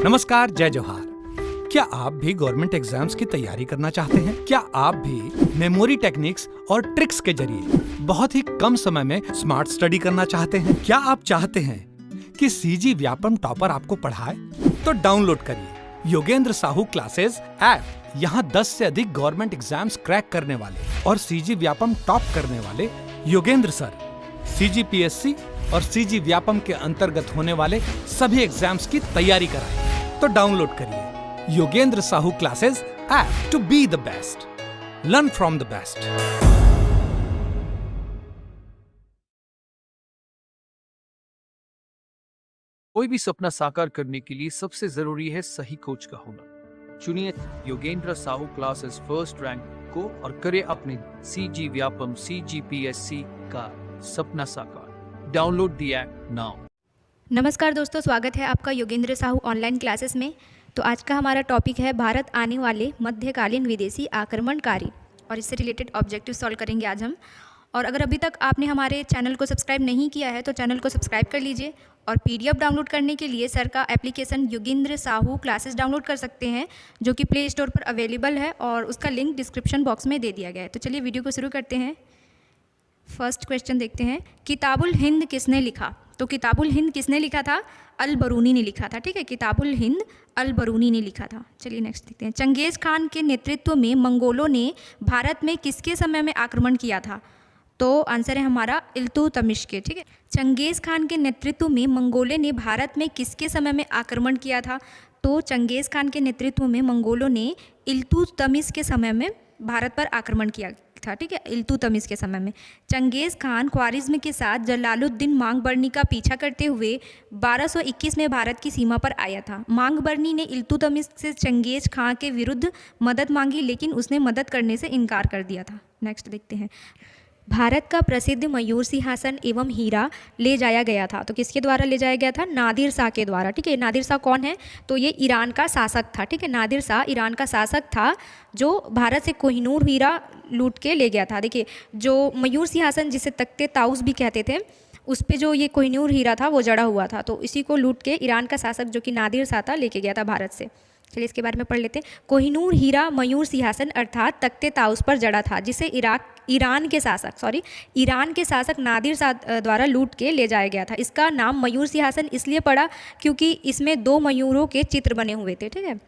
नमस्कार, जय जोहार। क्या आप भी गवर्नमेंट एग्जाम्स की तैयारी करना चाहते हैं? क्या आप भी मेमोरी टेक्निक्स और ट्रिक्स के जरिए बहुत ही कम समय में स्मार्ट स्टडी करना चाहते हैं? क्या आप चाहते हैं कि सीजी व्यापम टॉपर आपको पढ़ाए? तो डाउनलोड करिए योगेंद्र साहू क्लासेस ऐप। यहाँ 10 से अधिक गवर्नमेंट एग्जाम्स क्रैक करने वाले और सीजी व्यापम टॉप करने वाले योगेंद्र सर CGPSC और सीजी व्यापम के अंतर्गत होने वाले सभी एग्जाम्स की तैयारी कराएं। तो डाउनलोड करिए Yogendra Sahu classes app to be the best, learn from the best. कोई भी सपना साकार करने के लिए सबसे जरूरी है सही कोच का होना। चुनिए Yogendra Sahu classes first rank को और करे अपने सीजी व्यापम CGPSC का सपना साकार। Download the app now. नमस्कार दोस्तों, स्वागत है आपका योगेंद्र साहू ऑनलाइन क्लासेस में। तो आज का हमारा टॉपिक है भारत आने वाले मध्यकालीन विदेशी आक्रमणकारी, और इससे रिलेटेड ऑब्जेक्टिव सॉल्व करेंगे आज हम। और अगर अभी तक आपने हमारे चैनल को सब्सक्राइब नहीं किया है तो चैनल को सब्सक्राइब कर लीजिए। और PDF डाउनलोड करने के लिए सर का application Yogendra Sahu classes download कर सकते हैं, जो कि प्ले स्टोर पर अवेलेबल है और उसका लिंक डिस्क्रिप्शन बॉक्स में दे दिया गया है। तो चलिए वीडियो को शुरू करते हैं। फर्स्ट क्वेश्चन देखते हैं, किताबुल हिंद किसने लिखा? तो किताबुल हिंद किसने लिखा था? अल बरूनी ने लिखा था। ठीक है, किताबुल हिंद अल बरूनी ने लिखा था। चलिए नेक्स्ट देखते हैं, चंगेज़ खान के नेतृत्व में मंगोलों ने भारत में किसके समय में आक्रमण किया था? तो आंसर है हमारा इल्तुतमिश के। ठीक है, चंगेज़ खान के नेतृत्व में मंगोलों ने भारत में किसके समय में आक्रमण किया था? तो चंगेज़ खान के नेतृत्व में मंगोलों ने इल्तुतमिश के समय में भारत पर आक्रमण किया था। ठीक है, इल्तुतमिश के समय में चंगेज़ खान ख्वारिज्म के साथ जलालुद्दीन मांगबरनी का पीछा करते हुए 1221 में भारत की सीमा पर आया था। मांगबरनी ने इल्तुतमिश से चंगेज़ खान के विरुद्ध मदद मांगी, लेकिन उसने मदद करने से इनकार कर दिया था। नेक्स्ट देखते हैं, भारत का प्रसिद्ध मयूर सिंहासन एवं हीरा ले जाया गया था। तो किसके द्वारा ले जाया गया था? नादिर शाह के द्वारा। ठीक है, नादिर शाह कौन है? तो ये ईरान का शासक था। ठीक है, नादिर शाह ईरान का शासक था जो भारत से कोहिनूर हीरा लूट के ले गया था। देखिए, जो मयूर सिंहासन जिसे तख्ते ताउस भी कहते थे, उस पे जो ये कोहिनूर हीरा था वो जड़ा हुआ था। तो इसी को लूट के ईरान का शासक जो कि नादिर शाह था लेके गया था भारत से। चलिए इसके बारे में पढ़ लेते हैं। कोहिनूर हीरा मयूर सिंहासन अर्थात तख्ते ताउस पर जड़ा था, जिसे ईरान के शासक नादिर शाह द्वारा लूट के ले जाया गया था। इसका नाम मयूर सिंहासन इसलिए पड़ा क्योंकि इसमें 2 मयूरों के चित्र बने हुए थे। ठीक है,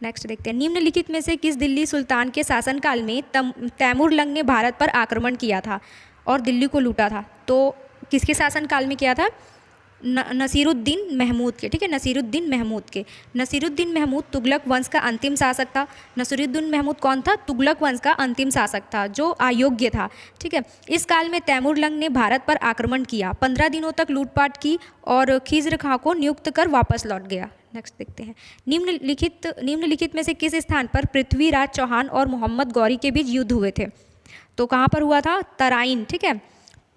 नेक्स्ट देखते हैं, निम्नलिखित में से किस दिल्ली सुल्तान के शासनकाल में तैमूरलंग ने भारत पर आक्रमण किया था और दिल्ली को लूटा था? तो किसके शासनकाल में किया था? नसीरुद्दीन महमूद के। ठीक है, नसीरुद्दीन महमूद के। नसीरुद्दीन महमूद तुगलक वंश का अंतिम शासक था। नसीरुद्दीन महमूद कौन था? तुगलक वंश का अंतिम शासक था जो अयोग्य था। ठीक है, इस काल में तैमूरलंग ने भारत पर आक्रमण किया, 15 दिनों तक लूटपाट की और खिज़्र खां को नियुक्त कर वापस लौट गया। नेक्स्ट देखते हैं, निम्नलिखित में से किस स्थान पर पृथ्वीराज चौहान और मोहम्मद गौरी के बीच युद्ध हुए थे? तो कहाँ पर हुआ था? तराइन। ठीक है,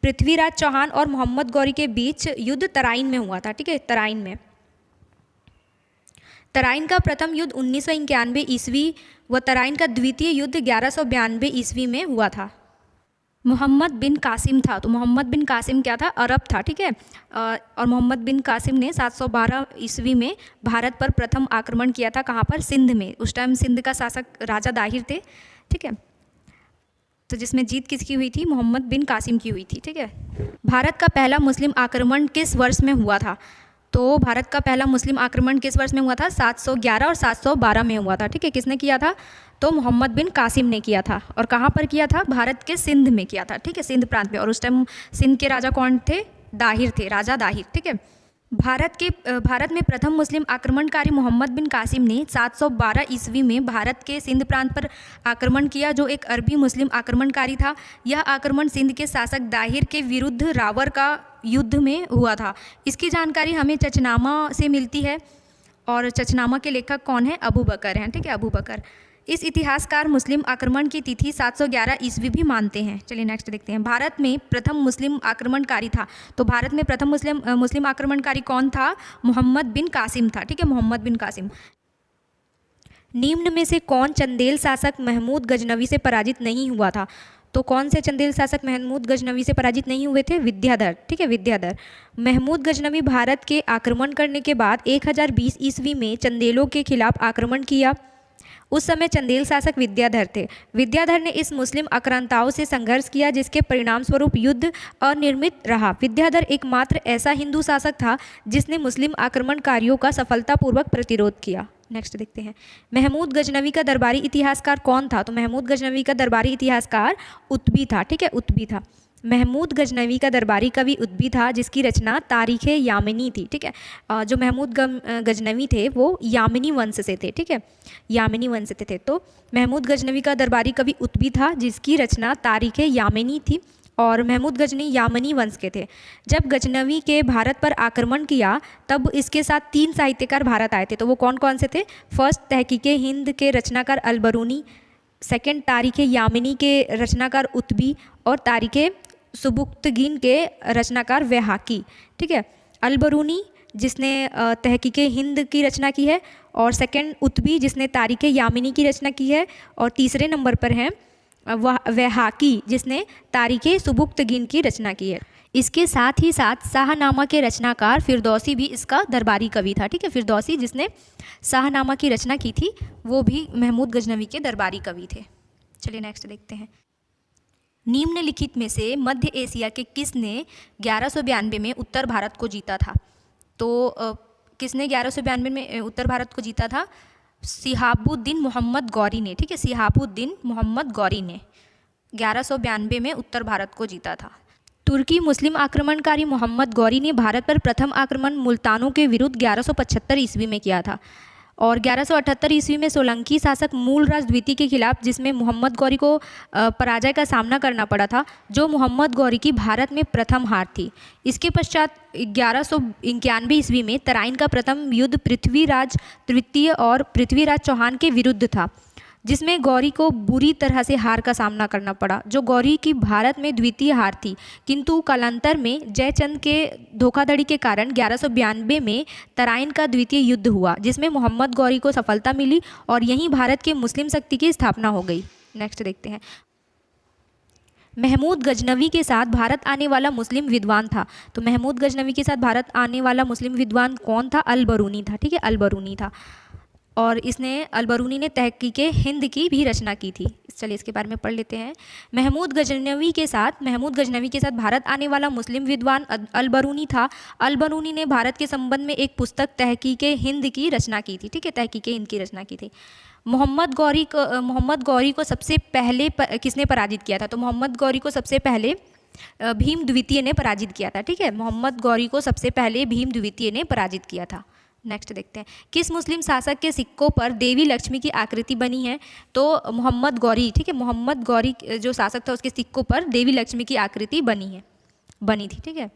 पृथ्वीराज चौहान और मोहम्मद गौरी के बीच युद्ध तराइन में हुआ था। ठीक है, तराइन में। तराइन का प्रथम युद्ध 1991 ईस्वी व तराइन का द्वितीय युद्ध 1192 ईस्वी में हुआ था। मोहम्मद बिन कासिम था। तो मोहम्मद बिन कासिम क्या था? अरब था। ठीक है, और मोहम्मद बिन कासिम ने 712 ईस्वी में भारत पर प्रथम आक्रमण किया था। कहाँ पर? सिंध में। उस टाइम सिंध का शासक राजा दाहिर थे। ठीक है, तो जिसमें जीत किसकी हुई थी? मोहम्मद बिन कासिम की हुई थी। ठीक है, भारत का पहला मुस्लिम आक्रमण किस वर्ष में हुआ था? तो भारत का पहला मुस्लिम आक्रमण किस वर्ष में हुआ था? 711 और 712 में हुआ था। ठीक है, किसने किया था? तो मोहम्मद बिन कासिम ने किया था। और कहाँ पर किया था? भारत के सिंध में किया था। ठीक है, सिंध प्रांत में। और उस टाइम सिंध के राजा कौन थे? दाहिर थे, राजा दाहिर। ठीक है, भारत में प्रथम मुस्लिम आक्रमणकारी मोहम्मद बिन कासिम ने 712 ईस्वी में भारत के सिंध प्रांत पर आक्रमण किया, जो एक अरबी मुस्लिम आक्रमणकारी था। यह आक्रमण सिंध के शासक दाहिर के विरुद्ध रावर का युद्ध में हुआ था। इसकी जानकारी हमें चचनामा से मिलती है, और चचनामा के लेखक कौन है? अबू बकर हैं। ठीक है, अबू बकर। इस इतिहासकार मुस्लिम आक्रमण की तिथि 711 ईस्वी भी मानते हैं। चलिए नेक्स्ट देखते हैं, भारत में प्रथम मुस्लिम आक्रमणकारी था। तो भारत में प्रथम मुस्लिम आक्रमणकारी कौन था? मोहम्मद बिन कासिम था। ठीक है, मोहम्मद बिन कासिम। निम्न में से कौन चंदेल शासक महमूद गजनवी से पराजित नहीं हुआ था? तो कौन से चंदेल शासक महमूद गजनवी से पराजित नहीं हुए थे? विद्याधर, ठीक है, विद्याधर। महमूद गजनवी भारत के आक्रमण करने के बाद 1020 ईस्वी में चंदेलों के खिलाफ आक्रमण किया। उस समय चंदेल शासक विद्याधर थे। विद्याधर ने इस मुस्लिम आक्रांताओं से संघर्ष किया जिसके परिणाम स्वरूप युद्ध अनिर्णित रहा। विद्याधर एकमात्र ऐसा हिंदू शासक था जिसने मुस्लिम आक्रमणकारियों का सफलतापूर्वक प्रतिरोध किया। नेक्स्ट देखते हैं, महमूद गजनवी का दरबारी इतिहासकार कौन था? तो महमूद गजनवी का दरबारी इतिहासकार उत्बी था, ठीक है, उत्बी था। महमूद गजनवी का दरबारी कवि उत्बी था जिसकी रचना तारीख़ यामिनी थी, ठीक है। जो महमूद गजनवी थे वो यामिनी वंश से थे, ठीक है, यामिनी वंश से थे। तो महमूद गजनवी का दरबारी कवि उत्बी था जिसकी रचना तारीख़ यामिनी थी और महमूद गजनी यामिनी वंश के थे। जब गजनवी के भारत पर आक्रमण किया तब इसके साथ 3 साहित्यकार भारत आए थे। तो वो कौन कौन से थे? फर्स्ट, तहकीक हिंद के रचनाकार अलबरूनी, सेकंड, तारीख़ यामिनी के रचनाकार उत्बी और तारीख़ सुबुक्तगीन के रचनाकार वैहाकी, ठीक है। अलबरूनी जिसने तहकीक हिंद की रचना की है और सेकंड उत्बी जिसने तारीख़ यामिनी की रचना की है और तीसरे नंबर पर हैं वैहाकी जिसने तारीख़ सुबुक्तगीन की रचना की है। इसके साथ ही साथ शाहनामा के रचनाकार फिरदौसी भी इसका दरबारी कवि था, ठीक है। फिरदौसी जिसने शाहनामा की रचना की थी वो भी महमूद गजनवी के दरबारी कवि थे। चलिए नेक्स्ट देखते हैं, निम्नलिखित में से मध्य एशिया के किसने 1192 में उत्तर भारत को जीता था? तो किसने 1192 में उत्तर भारत को जीता था? सिहाबुद्दीन मोहम्मद गौरी ने, ठीक है, सिहाबुद्दीन मोहम्मद गौरी ने 1192 में उत्तर भारत को जीता था। तुर्की मुस्लिम आक्रमणकारी मोहम्मद गौरी ने भारत पर प्रथम आक्रमण मुल्तानों के विरुद्ध 1175 ईस्वी में किया था और 1178 ईस्वी में सोलंकी शासक मूलराज द्वितीय के खिलाफ, जिसमें मोहम्मद गौरी को पराजय का सामना करना पड़ा था, जो मोहम्मद गौरी की भारत में प्रथम हार थी। इसके पश्चात 1191 ईस्वी में तराइन का प्रथम युद्ध पृथ्वीराज तृतीय और पृथ्वीराज चौहान के विरुद्ध था, जिसमें गौरी को बुरी तरह से हार का सामना करना पड़ा, जो गौरी की भारत में द्वितीय हार थी। किंतु कालांतर में जयचंद के धोखाधड़ी के कारण 1192 में तराइन का द्वितीय युद्ध हुआ, जिसमें मोहम्मद गौरी को सफलता मिली और यहीं भारत के मुस्लिम शक्ति की स्थापना हो गई। नेक्स्ट देखते हैं, महमूद गजनवी के साथ भारत आने वाला मुस्लिम विद्वान था। तो महमूद गजनवी के साथ भारत आने वाला मुस्लिम विद्वान कौन था? अलबरूनी था, ठीक है, अलबरूनी था और इसने अलबरूनी ने तहकीक हिंद की भी रचना की थी। चलिए इसके बारे में पढ़ लेते हैं। महमूद गजनवी के साथ भारत आने वाला मुस्लिम विद्वान अलबरूनी था। अलबरूनी ने भारत के संबंध में एक पुस्तक तहकीक हिंद की रचना की थी, ठीक है, तहकीक हिंद की रचना की थी। मोहम्मद गौरी को सबसे पहले किसने पराजित किया था? तो मोहम्मद गौरी को सबसे पहले भीम द्वितीय ने पराजित किया था, ठीक है, मोहम्मद गौरी को सबसे पहले भीम द्वितीय ने पराजित किया था। नेक्स्ट देखते हैं, किस मुस्लिम शासक के सिक्कों पर देवी लक्ष्मी की आकृति बनी है? तो मोहम्मद गौरी, ठीक है, मोहम्मद गौरी जो शासक था उसके सिक्कों पर देवी लक्ष्मी की आकृति बनी थी, ठीक है।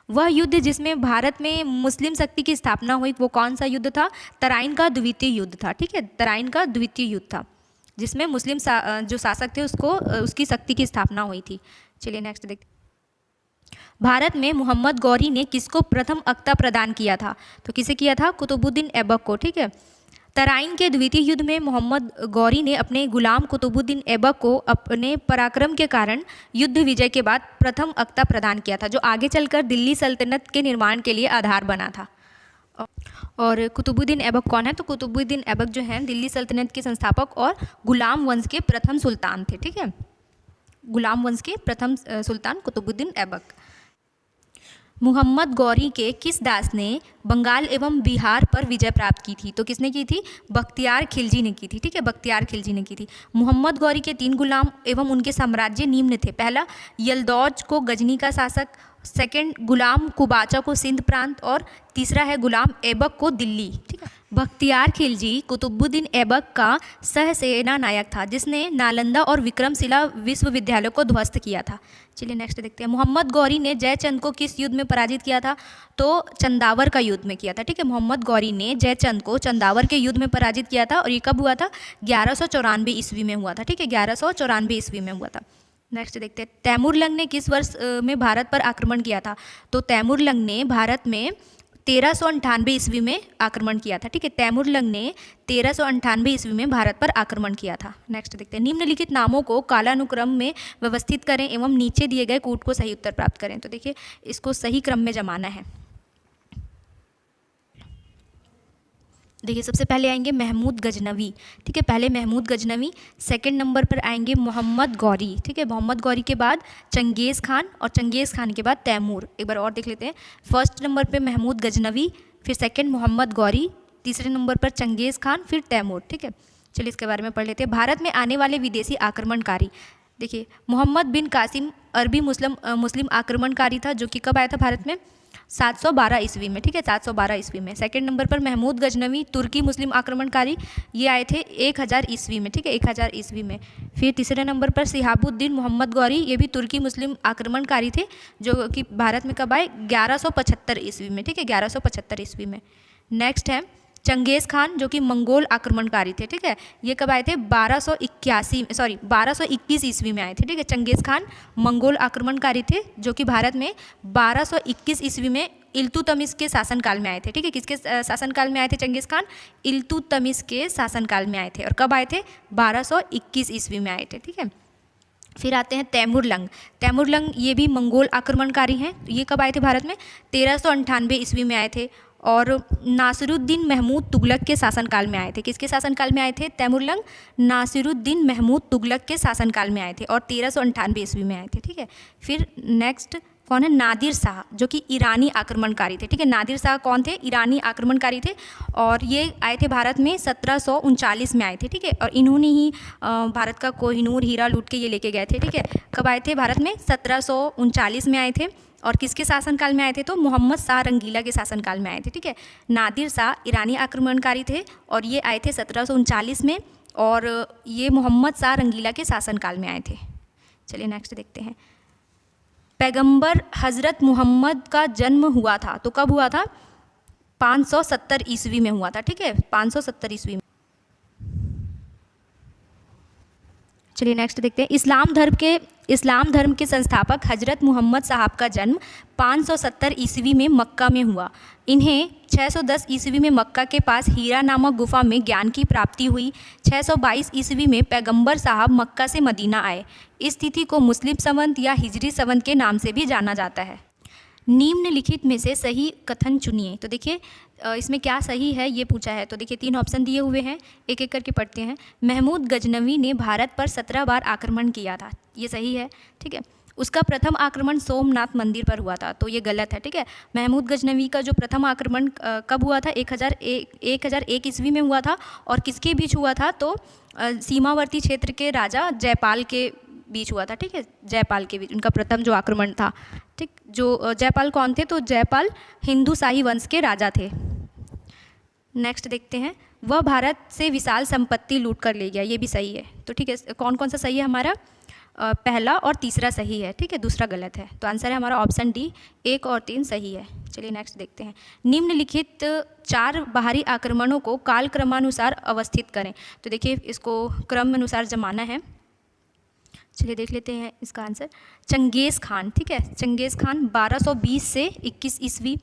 वह युद्ध जिसमें भारत में मुस्लिम शक्ति की स्थापना हुई वो कौन सा युद्ध था? तराइन का द्वितीय युद्ध था, ठीक है, तराइन का द्वितीय युद्ध था जिसमें मुस्लिम जो शासक थे उसकी शक्ति की स्थापना हुई थी। चलिए नेक्स्ट देखते हैं, भारत में मोहम्मद गौरी ने किसको प्रथम अख्ता प्रदान किया था? तो किसे किया था? कुतुबुद्दीन ऐबक को, ठीक है। तराइन के द्वितीय युद्ध में मोहम्मद गौरी ने अपने गुलाम कुतुबुद्दीन ऐबक को अपने पराक्रम के कारण युद्ध विजय के बाद प्रथम अख्ता प्रदान किया था, जो आगे चलकर दिल्ली सल्तनत के निर्माण के लिए आधार बना था। और कुतुबुद्दीन ऐबक कौन है? तो कुतुबुद्दीन ऐबक जो है दिल्ली सल्तनत के संस्थापक और गुलाम वंश के प्रथम सुल्तान थे, ठीक है, गुलाम वंश के प्रथम सुल्तान कुतुबुद्दीन ऐबक। मोहम्मद गौरी के किस दास ने बंगाल एवं बिहार पर विजय प्राप्त की थी? तो किसने की थी? बख्तियार खिलजी ने की थी, ठीक है, बख्तियार खिलजी ने की थी। मोहम्मद गौरी के 3 गुलाम एवं उनके साम्राज्य निम्न थे। पहला, यलदौज को गजनी का शासक, सेकंड गुलाम कुबाचा को सिंध प्रांत और तीसरा है गुलाम ऐबक को दिल्ली, ठीक है। बख्तियार खिलजी कुतुबुद्दीन ऐबक का सहसेना नायक था जिसने नालंदा और विक्रमशिला विश्वविद्यालय को ध्वस्त किया था। चलिए नेक्स्ट देखते हैं, मोहम्मद गौरी ने जयचंद को किस युद्ध में पराजित किया था? तो चंदावर का युद्ध में किया था, ठीक है। मोहम्मद गौरी ने जयचंद को चंदावर के युद्ध में पराजित किया था और ये कब हुआ था? 1194 ईस्वी में हुआ था, ठीक है, 1194 ईस्वी में हुआ था। नेक्स्ट देखते हैं, तैमूरलंग ने किस वर्ष में भारत पर आक्रमण किया था? तो तैमूरलंग ने भारत में 1398 ईस्वी में आक्रमण किया था। ठीक है, तैमूरलंग ने 1398 ईस्वी में भारत पर आक्रमण किया था। नेक्स्ट देखते हैं, निम्नलिखित नामों को कालानुक्रम में व्यवस्थित करें एवं नीचे दिए गए कूट को सही उत्तर प्राप्त करें। तो देखिए इसको सही क्रम में जमाना है। देखिए सबसे पहले आएंगे महमूद गजनवी। ठीक है, पहले महमूद गजनवी, सेकंड नंबर पर आएंगे मोहम्मद गौरी। ठीक है, मोहम्मद गौरी के बाद चंगेज़ खान और चंगेज़ खान के बाद तैमूर। एक बार और देख लेते हैं, फर्स्ट नंबर पे महमूद गजनवी, फिर सेकंड मोहम्मद गौरी, तीसरे नंबर पर चंगेज़ खान, फिर तैमूर। ठीक है, चलिए इसके बारे में पढ़ लेते हैं। भारत में आने वाले विदेशी आक्रमणकारी, देखिए मोहम्मद बिन कासिम अरबी मुस्लिम आक्रमणकारी था, जो कि कब आया था भारत में? 712 ईस्वी में। ठीक है, 712 ईस्वी में। सेकंड नंबर पर महमूद गजनवी तुर्की मुस्लिम आक्रमणकारी, ये आए थे 1000 ईस्वी में। ठीक है, 1000 ईस्वी में। फिर तीसरे नंबर पर सिहाबुद्दीन मोहम्मद गौरी, ये भी तुर्की मुस्लिम आक्रमणकारी थे, जो कि भारत में कब आए? 1175 ईस्वी में। ठीक है, 1175 ईस्वी में। नेक्स्ट है चंगेज़ खान, जो कि मंगोल आक्रमणकारी थे। ठीक है, ये कब आए थे? 1221 ईस्वी में आए थे। ठीक है, चंगेज़ खान मंगोल आक्रमणकारी थे, जो कि भारत में 1221 ईस्वी में इल्तुतमिश के शासनकाल में आए थे। ठीक है, किसके शासनकाल में आए थे चंगेज़ खान? इल्तुतमिश के शासनकाल में आए थे। और कब आए थे? 1221 ईस्वी में आए थे। ठीक है, फिर आते हैं तैमूरलंग। तैमूरलंग ये भी मंगोल आक्रमणकारी हैं। ये कब आए थे भारत में? 1398 ईस्वी में आए थे। और नासिरुद्दीन महमूद तुगलक के शासनकाल में आए थे। किसके शासनकाल में आए थे तैमूरलंग? नासिरुद्दीन महमूद तुगलक के शासनकाल में आए थे और 1398 ईस्वी में आए थे। ठीक है, फिर नेक्स्ट कौन है? नादिर शाह, जो कि ईरानी आक्रमणकारी थे। ठीक है, नादिर शाह कौन थे? ईरानी आक्रमणकारी थे, और ये आए थे भारत में 1739 में आए थे। ठीक है, और इन्होंने ही भारत का कोहिनूर हीरा लूट के ये लेके गए थे। ठीक है, कब आए थे भारत में? 1739 में आए थे। और किसके शासनकाल में आए थे? तो मोहम्मद शाह रंगीला के शासनकाल में आए थे। ठीक है, नादिर शाह ईरानी आक्रमणकारी थे और ये आए थे 1739 में, और ये मोहम्मद शाह रंगीला के शासनकाल में आए थे। चलिए नेक्स्ट देखते हैं, पैगंबर हज़रत मोहम्मद का जन्म हुआ था, तो कब हुआ था? 570 ईस्वी में हुआ था। ठीक है, 570 ईस्वी में। चलिए नेक्स्ट देखते हैं, इस्लाम धर्म के संस्थापक हजरत मोहम्मद साहब का जन्म 570 ईस्वी में मक्का में हुआ। इन्हें 610 ईस्वी में मक्का के पास हीरा नामक गुफा में ज्ञान की प्राप्ति हुई। 622 ईस्वी में पैगंबर साहब मक्का से मदीना आए। इस तिथि को मुस्लिम संवत या हिजरी संवत के नाम से भी जाना जाता है। निम्नलिखित में से सही कथन चुनिए। तो देखिए इसमें क्या सही है ये पूछा है। तो देखिए 3 ऑप्शन दिए हुए हैं, एक एक करके पढ़ते हैं। महमूद गजनवी ने भारत पर 17 बार आक्रमण किया था, ये सही है। ठीक है, उसका प्रथम आक्रमण सोमनाथ मंदिर पर हुआ था, तो ये गलत है। ठीक है, महमूद गजनवी का जो प्रथम आक्रमण कब हुआ था? 1001 ईस्वी में हुआ था। और किसके बीच हुआ था? तो सीमावर्ती क्षेत्र के राजा जयपाल के बीच हुआ था। ठीक है, जयपाल के बीच उनका प्रथम जो आक्रमण था। ठीक, जो जयपाल कौन थे? तो जयपाल हिंदू शाही वंश के राजा थे। नेक्स्ट देखते हैं, वह भारत से विशाल संपत्ति लूट कर ले गया, ये भी सही है। तो ठीक है, कौन कौन सा सही है हमारा? पहला और तीसरा सही है। ठीक है, दूसरा गलत है। तो आंसर है हमारा ऑप्शन डी, 1 और 3 सही है। चलिए नेक्स्ट देखते हैं, निम्नलिखित 4 बाहरी आक्रमणों को काल क्रमानुसार अवस्थित करें। तो देखिए इसको क्रम अनुसार जमाना है। चलिए देख लेते हैं इसका आंसर। चंगेज़ खान, ठीक है, चंगेज़ खान 1220 से 21 ईस्वी।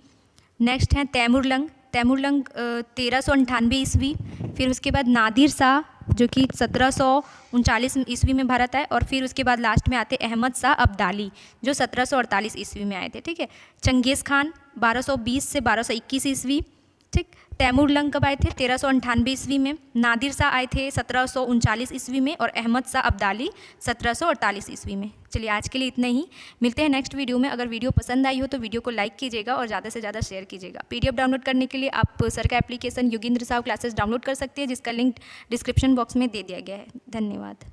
नेक्स्ट है तैमूरलंग 1398 ईस्वी। फिर उसके बाद नादिर शाह जो कि 1739 ईस्वी में भारत आए। और फिर उसके बाद लास्ट में आते अहमद शाह अब्दाली जो 1748 ईस्वी में आए थे। ठीक है, चंगेज़ खान 1220 से 1221 ईस्वी। ठीक, तैमूरलंग कब आए थे? 1398 ईस्वी में। नादिर शाह आए थे 1739 ईस्वी में। और अहमद शाह अब्दाली 1748 ईस्वी में। चलिए आज के लिए इतना ही, मिलते हैं नेक्स्ट वीडियो में। अगर वीडियो पसंद आई हो तो वीडियो को लाइक कीजिएगा और ज़्यादा से ज़्यादा शेयर कीजिएगा। PDF डाउनलोड करने के लिए आप सर का application Yogendra Sahu classes download कर सकते हैं, जिसका लिंक डिस्क्रिप्शन बॉक्स में दे दिया गया है। धन्यवाद।